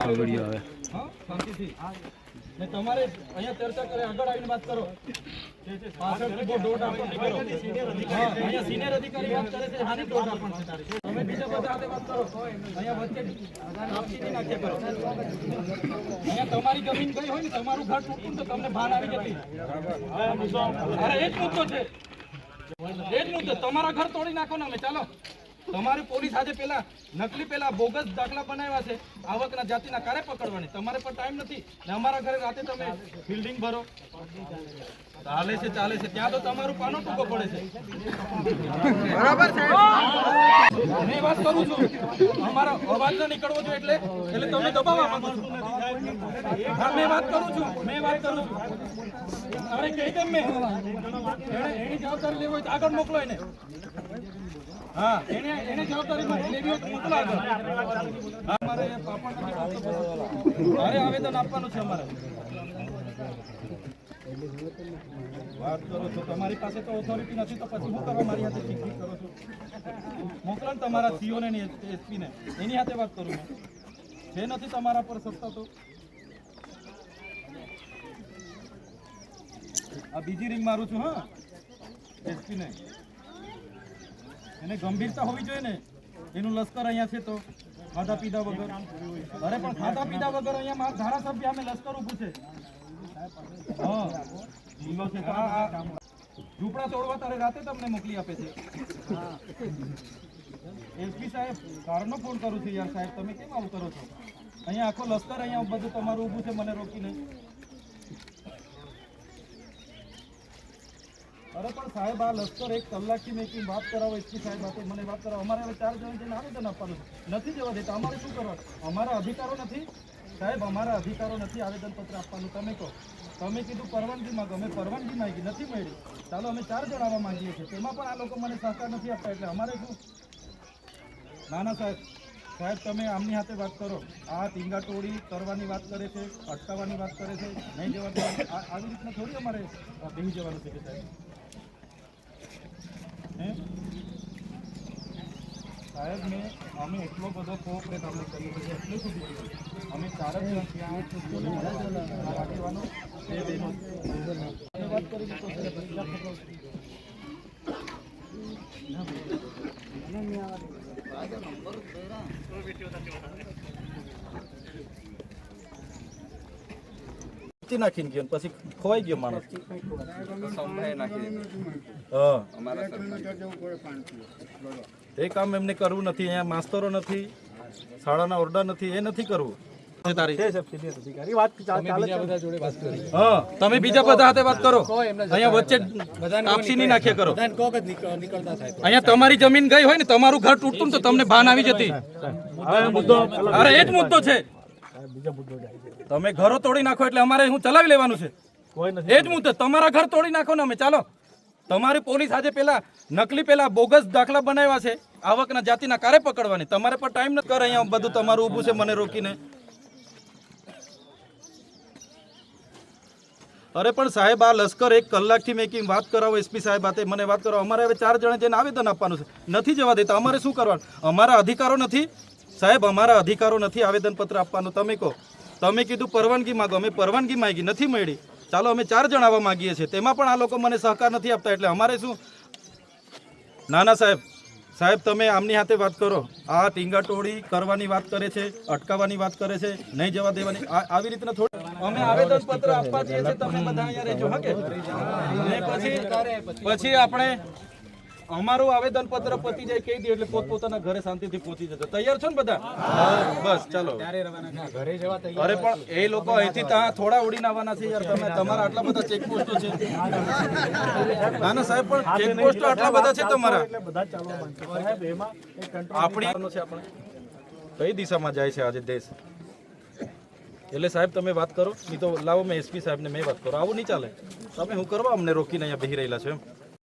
video આવે હા શાંતિથી ને તમારે અહીંયા ચર્ચા કરે આગળ આવીને વાત કરો પાછળથી બહુ દોઢ આપણ નહીં કરો અહીંયા સિનિયર અધિકારી વાત કરે છે હાની દોઢ આપણ છે તારી તમે બીજા બધા સાથે વાત કરો અહીંયા વચ્ચે આપસીથી નાખ્યા કરો અહીંયા તમારી જમીન ગઈ હોય ને તમારું ઘર તૂટતું તો તમને ભાન આવી જતી અરે એ જ મુદ્દો છે એ જ મુદ્દો તમારા ઘર તોડી નાખો ને અમે ચાલો તમારી પોલીસ આજે પેલા નકલી પેલા બોગસ દાખલા બનાવ્યા છે આવકના જાતિના કારે પકડવાની તમારે પણ ટાઈમ નથી ને અમારા ઘરે રાતે તમે બિલ્ડિંગ ભરો ચાલે છે ત્યાં તો તમારું પાનો ટૂંકો પડે છે બરાબર છે મેં વાત કરું છું અમારો અવાજ ન નીકળવો જોઈએ એટલે તમે દબાવવા માંગો છો હા મેં વાત કરું છું અરે કહી દે મેં એની જવાબદારી લેવી હોય તો આગળ મોકલો એને હા એને જવાબદારી લેવી હોય તો મોકલો આગળ અમારે મારે આવેદન આપવાનું છે અમારે વાત કરો છો તમારી પાસે તો ઓથોરિટી નથી તો પછી શું કરવા મારી હાથે ચીખી કરો છો મોકલો ને તમારા સીઓ ને એસપી ને એની હાથે વાત કરું મેં જે નથી તમારા પર સત્તા તો આ બીજી રિંગ મારું છું હા એસપી ને એને ગંભીરતા હોવી જોઈએ ને એનું લશ્કર અહીંયા છે તો ખાધા પીધા વગર અરે પણ ખાધા પીધા વગર અહીંયા મારા ધારાસભ્ય અમે લશ્કર ઊભું છે હા લીલો છે ઝૂંપડા તોડવા તારે રાતે તમને મોકલી આપે છે એસપી સાહેબ કારનો ફોન કરું છું યાર સાહેબ તમે કેમ આવું કરો છો અહીંયા આખો લશ્કર અહીંયા બધું તમારું ઊભું છે મને રોકીને અરે પણ સાહેબ આ લશ્કર 1 કલાકથી મેં વાત કરાવો એસપી સાહેબ આપે મને વાત કરાવો અમારે હવે 4 જણ જઈને આવેદન આપવાનું નથી જવા દેતા અમારે શું કરવાનું અમારા અધિકારો નથી સાહેબ અમારા અધિકારો નથી આવેદનપત્ર આપવાનું તમે કહો તમે કીધું પરવાનગી માંગો અમે પરવાનગી માંગી નથી મળી ચાલો અમે 4 જણ આવવા માંગીએ છીએ તેમાં પણ આ લોકો મને સહકાર નથી આપતા એટલે અમારે શું ના સાહેબ તમે આમની હાથે વાત કરો આ ટીંગા ટોળી કરવાની વાત કરે છે અટકાવવાની વાત કરે છે નહીં જવા દેવાની આવી રીતના થોડી અમારે બેસી જવાનું છે કે સાહેબ સાહેબ અમે એટલો બધો કોઓપરેટ આપણે કરીએ છીએ એટલું સુધી અમે 4 જ આગેવાનો વાત કરી નાખીને ગયો પછી ખોવાઈ ગયો માણસ એ કામ એમને કરવું નથી અહીંયા માસ્તરો નથી શાળાના ઓરડા નથી એ નથી કરવું તમે બીજા બધા હાથે વાત કરો અહીંયા વચ્ચે આપસી નહીં નાખ્યા કરો અહીંયા તમારી જમીન ગઈ હોય ને તમારું ઘર તૂટતું તો તમને ભાન આવી જતી અરે એ જ મુદ્દો છે તમે ઘરો તોડી નાખો એટલે અમારે હું ચલાવી લેવાનું છે એ જ મુદ્દો તમારા ઘર તોડી નાખો ને અમે ચાલો તમારી પોલીસ આજે પેલા નકલી પેલા બોગસ દાખલા બનાવ્યા છે આવકના જાતિના કારે પકડવાની તમારે પણ ટાઈમ નથી કરે અહીંયા બધું તમારું ઊભું છે મને રોકીને અરે પણ સાહેબ આ લશ્કર 1 કલાકથી મેં વાત કરાવો એસપી સાહેબ હાથે મને વાત કરો અમારે હવે 4 જણે જઈને આવેદન આપવાનું છે નથી જવા દેતા અમારે શું કરવાનું અમારા અધિકારો નથી સાહેબ અમારા અધિકારો નથી આવેદનપત્ર આપવાનું તમે કહો તમે કીધું પરવાનગી માંગો અમે પરવાનગી માંગી નથી મળી ચાલો અમે 4 જણ આવવા માંગીએ છીએ તેમાં પણ આ લોકો મને સહકાર નથી આપતા એટલે અમારે શું ના સાહેબ તમે આમની હાથે વાત કરો આ ટીંગા ટોળી કરવાની વાત કરે છે અટકાવવાની વાત કરે છે નહીં જવા દેવાની આવી રીતના થોડી અમે આવેદનપત્ર આપવા જઈએ છીએ તમે બધા અહીંયા રહેજો હા કે પછી આપણે અમારું આવેદનપત્ર પતી જાય કહી દે એટલે પોતપોતાના ઘરે શાંતિથી પહોંચી જજો તૈયાર છો ને બધા બસ ચાલો અરે પણ એ લોકો અહીંથી ત્યાં થોડા ઉડીને આવવાના છે યાર તમે તમારા આટલા બધા ચેકપોસ્ટો છે ના સાહેબ પણ ચેકપોસ્ટો આટલા બધા છે તમારા આપણી આપણે કઈ દિશામાં જાય છે આજે દેશ એટલે સાહેબ તમે વાત કરો નહીં તો લાવો મેં એસપી સાહેબને મેં વાત કરો આવું નહીં ચાલે તમે હું કરવા અમને રોકીને અહીંયા બેસી રહેલા છો એમ